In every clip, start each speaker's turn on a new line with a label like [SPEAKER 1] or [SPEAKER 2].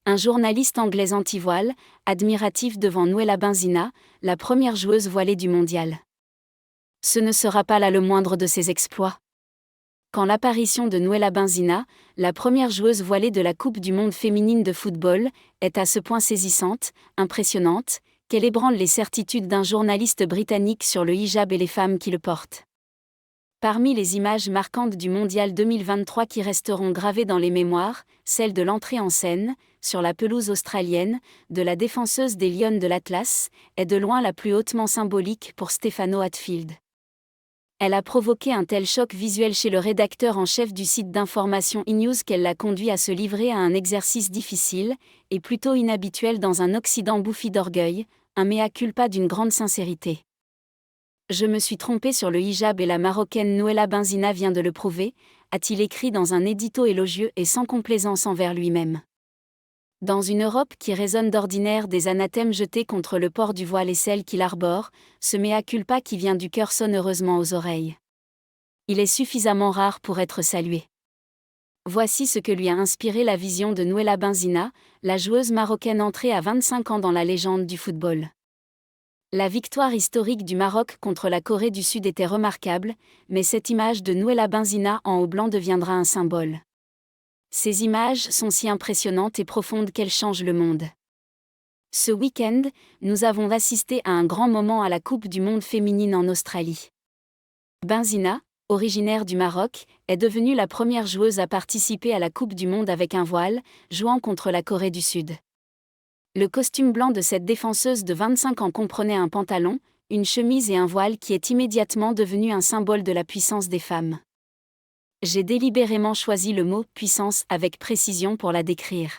[SPEAKER 1] Un journaliste anglais anti-voile, admiratif devant Nuela Benzina, la première joueuse voilée du mondial. Ce ne sera pas là le moindre de ses exploits. Quand l'apparition de Nuela Benzina, la première joueuse voilée de la Coupe du monde féminine de football, est à ce point saisissante, impressionnante, qu'elle ébranle les certitudes d'un journaliste britannique sur le hijab et les femmes qui le portent. Parmi les images marquantes du mondial 2023 qui resteront gravées dans les mémoires, celle de l'entrée en scène, sur la pelouse australienne, de la défenseuse des Lions de l'Atlas, est de loin la plus hautement symbolique pour Stefano Hatfield. Elle a provoqué un tel choc visuel chez le rédacteur en chef du site d'information e-News qu'elle l'a conduit à se livrer à un exercice difficile, et plutôt inhabituel dans un Occident bouffi d'orgueil, un mea culpa d'une grande sincérité. Je me suis trompé sur le hijab et la Marocaine Nuela Benzina vient de le prouver, a-t-il écrit dans un édito élogieux et sans complaisance envers lui-même. Dans une Europe qui résonne d'ordinaire des anathèmes jetés contre le port du voile et celle qui l'arbore, ce mea culpa qui vient du cœur sonne heureusement aux oreilles. Il est suffisamment rare pour être salué. Voici ce que lui a inspiré la vision de Nuela Benzina, la joueuse marocaine entrée à 25 ans dans la légende du football. La victoire historique du Maroc contre la Corée du Sud était remarquable, mais cette image de Nuela Benzina en haut blanc deviendra un symbole. Ces images sont si impressionnantes et profondes qu'elles changent le monde. Ce week-end, nous avons assisté à un grand moment à la Coupe du monde féminine en Australie. Benzina, originaire du Maroc, est devenue la première joueuse à participer à la Coupe du monde avec un voile, jouant contre la Corée du Sud. Le costume blanc de cette défenseuse de 25 ans comprenait un pantalon, une chemise et un voile qui est immédiatement devenu un symbole de la puissance des femmes. J'ai délibérément choisi le mot « puissance » avec précision pour la décrire.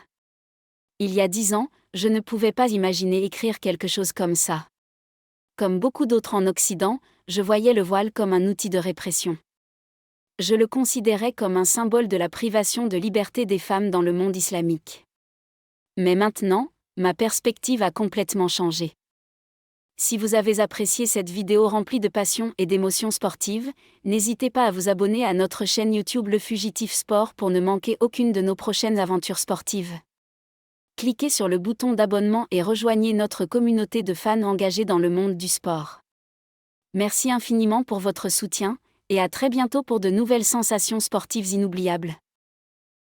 [SPEAKER 1] Il y a 10 ans, je ne pouvais pas imaginer écrire quelque chose comme ça. Comme beaucoup d'autres en Occident, je voyais le voile comme un outil de répression. Je le considérais comme un symbole de la privation de liberté des femmes dans le monde islamique. Mais maintenant, ma perspective a complètement changé. Si vous avez apprécié cette vidéo remplie de passion et d'émotions sportives, n'hésitez pas à vous abonner à notre chaîne YouTube Le Fugitif Sport pour ne manquer aucune de nos prochaines aventures sportives. Cliquez sur le bouton d'abonnement et rejoignez notre communauté de fans engagés dans le monde du sport. Merci infiniment pour votre soutien, et à très bientôt pour de nouvelles sensations sportives inoubliables.